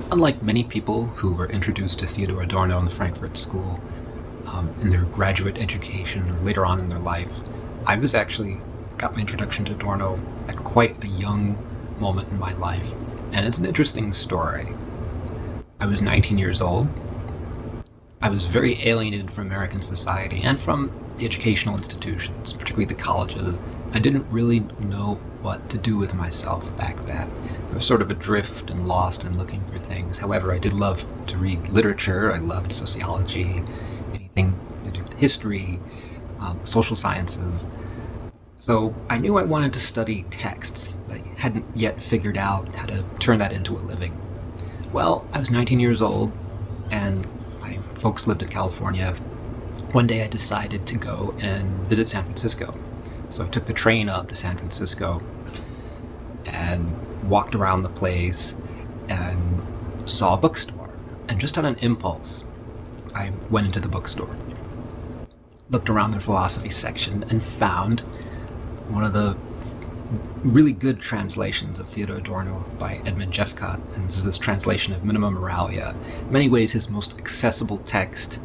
Unlike many people who were introduced to Theodor Adorno in the Frankfurt School in their graduate education or later on in their life, I got my introduction to Adorno at quite a young moment in my life. And it's an interesting story. I was 19 years old. I was very alienated from American society and from the educational institutions, particularly the colleges. I didn't really know what to do with myself back then. I was sort of adrift and lost and looking for things. However, I did love to read literature. I loved sociology, anything to do with history, social sciences. So I knew I wanted to study texts, but I hadn't yet figured out how to turn that into a living. Well, I was 19 years old, and my folks lived in California. One day I decided to go and visit San Francisco. So I took the train up to San Francisco and walked around the place and saw a bookstore. And just on an impulse, I went into the bookstore, looked around their philosophy section, and found one of the really good translations of Theodor Adorno by Edmund Jeffcott. And this is this translation of Minima Moralia. In many ways, his most accessible text.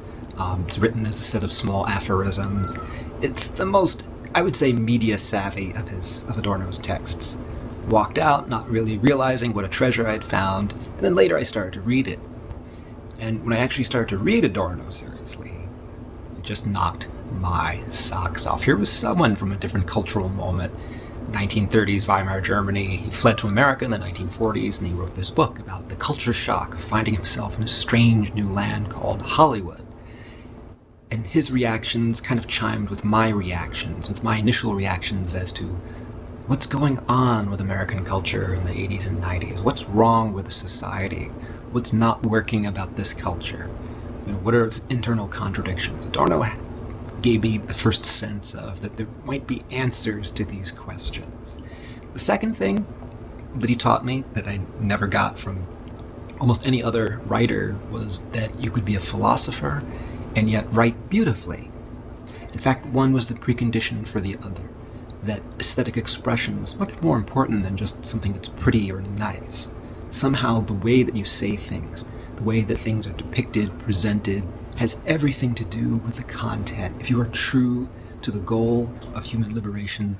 It's written as a set of small aphorisms. It's the most, I would say, media savvy of Adorno's texts. Walked out, not really realizing what a treasure I'd found, and then later I started to read it. And when I actually started to read Adorno seriously, it just knocked my socks off. Here was someone from a different cultural moment. 1930s Weimar Germany. He fled to America in the 1940s, and he wrote this book about the culture shock of finding himself in a strange new land called Hollywood. And his reactions kind of chimed with my reactions, with my initial reactions as to what's going on with American culture in the 80s and 90s. What's wrong with the society? What's not working about this culture? What are its internal contradictions? Adorno gave me the first sense of that there might be answers to these questions. The second thing that he taught me that I never got from almost any other writer was that you could be a philosopher and yet write beautifully. In fact, one was the precondition for the other. That aesthetic expression was much more important than just something that's pretty or nice. Somehow the way that you say things, the way that things are depicted, presented, has everything to do with the content. If you are true to the goal of human liberation,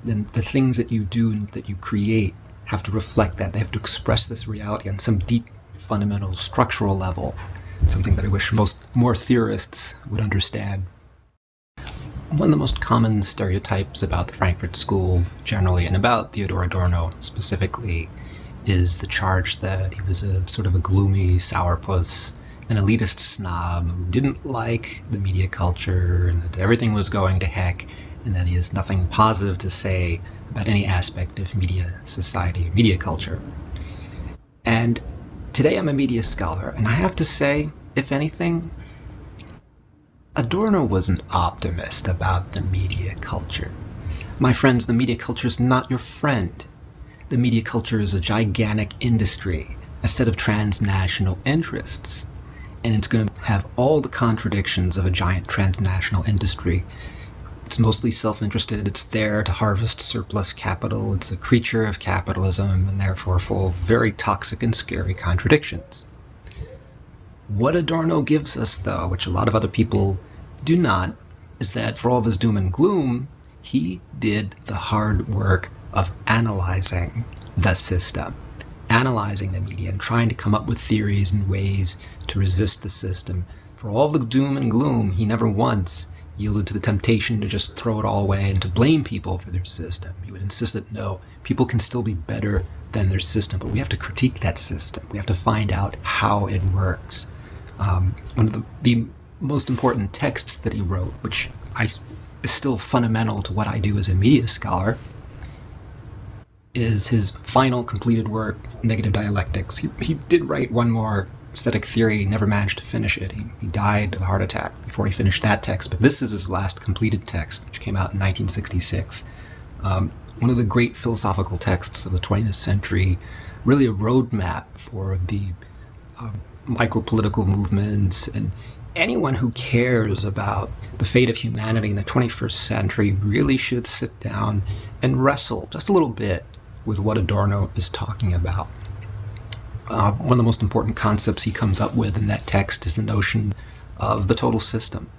then the things that you do and that you create have to reflect that. They have to express this reality on some deep, fundamental, structural level, something that I wish more theorists would understand. One of the most common stereotypes about the Frankfurt School generally, and about Theodor Adorno specifically, is the charge that he was a sort of a gloomy sourpuss, an elitist snob who didn't like the media culture and that everything was going to heck, and that he has nothing positive to say about any aspect of media society, media culture. And today I'm a media scholar, and I have to say, if anything, Adorno was an optimist about the media culture. My friends, the media culture is not your friend. The media culture is a gigantic industry, a set of transnational interests. And it's going to have all the contradictions of a giant transnational industry. It's mostly self-interested. It's there to harvest surplus capital. It's a creature of capitalism and therefore full of very toxic and scary contradictions. What Adorno gives us, though, which a lot of other people do not, is that for all of his doom and gloom, he did the hard work of analyzing the system, analyzing the media and trying to come up with theories and ways to resist the system. For all the doom and gloom, he never once yielded to the temptation to just throw it all away and to blame people for their system. He would insist that no, people can still be better than their system, but we have to critique that system. We have to find out how it works. One of the most important texts that he wrote, which is still fundamental to what I do as a media scholar, is his final completed work, Negative Dialectics. He did write one more aesthetic theory, never managed to finish it. He died of a heart attack before he finished that text, but this is his last completed text, which came out in 1966. One of the great philosophical texts of the 20th century, really a roadmap for the micro-political movements, and anyone who cares about the fate of humanity in the 21st century really should sit down and wrestle just a little bit with what Adorno is talking about. One of the most important concepts he comes up with in that text is the notion of the total system.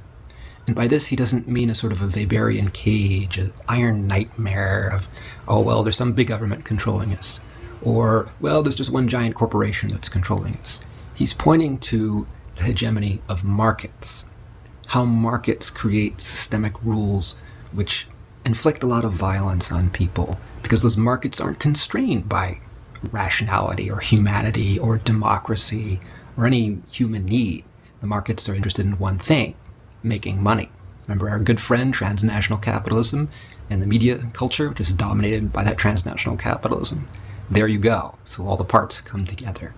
And by this, he doesn't mean a sort of a Weberian cage, an iron nightmare of, oh, well, there's some big government controlling us. Or, well, there's just one giant corporation that's controlling us. He's pointing to the hegemony of markets, how markets create systemic rules which inflict a lot of violence on people, because those markets aren't constrained by rationality or humanity or democracy or any human need. The markets are interested in one thing: making money. Remember our good friend transnational capitalism and the media culture, which is dominated by that transnational capitalism? There you go. So all the parts come together.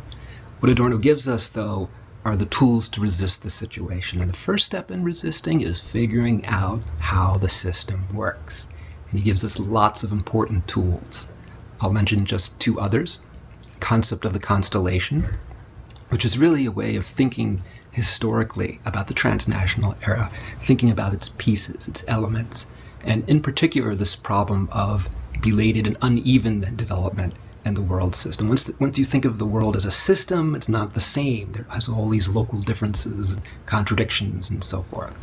What Adorno gives us, though, are the tools to resist the situation. And the first step in resisting is figuring out how the system works. And he gives us lots of important tools. I'll mention just two others. Concept of the constellation, which is really a way of thinking historically about the transnational era, thinking about its pieces, its elements, and in particular this problem of belated and uneven development in the world system. Once you think of the world as a system, it's not the same. There has all these local differences, contradictions, and so forth.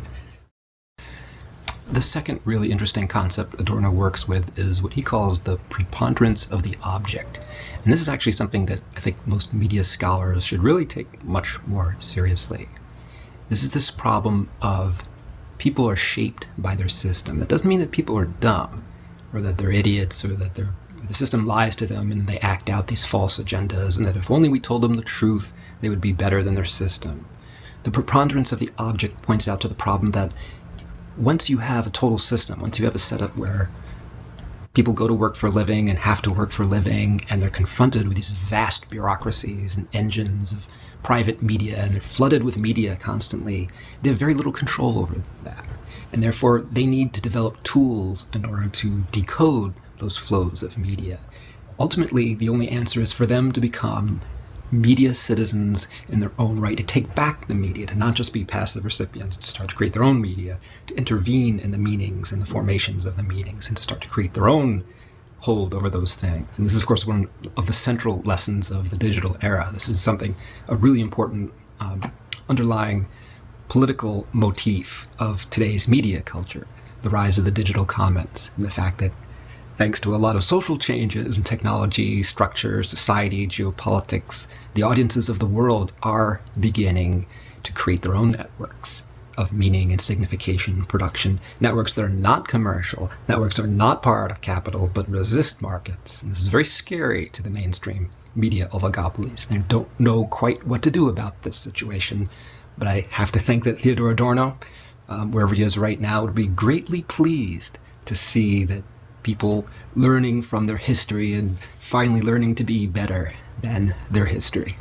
The second really interesting concept Adorno works with is what he calls the preponderance of the object. And this is actually something that I think most media scholars should really take much more seriously. This is this problem of people are shaped by their system. That doesn't mean that people are dumb, or that they're idiots, or that the system lies to them and they act out these false agendas, and that if only we told them the truth, they would be better than their system. The preponderance of the object points out to the problem that once you have a total system, once you have a setup where people go to work for a living and have to work for a living, and they're confronted with these vast bureaucracies and engines of private media, and they're flooded with media constantly, they have very little control over that. And therefore, they need to develop tools in order to decode those flows of media. Ultimately, the only answer is for them to become media citizens in their own right, to take back the media, to not just be passive recipients, to start to create their own media, to intervene in the meanings and the formations of the meanings, and to start to create their own hold over those things. And this is, of course, one of the central lessons of the digital era. This is a really important underlying political motif of today's media culture, the rise of the digital commons, and the fact that thanks to a lot of social changes in technology, structure, society, geopolitics, the audiences of the world are beginning to create their own networks of meaning and signification production, networks that are not commercial, networks that are not part of capital, but resist markets. And this is very scary to the mainstream media oligopolies. They don't know quite what to do about this situation. But I have to think that Theodor Adorno, wherever he is right now, would be greatly pleased to see that people learning from their history and finally learning to be better than their history.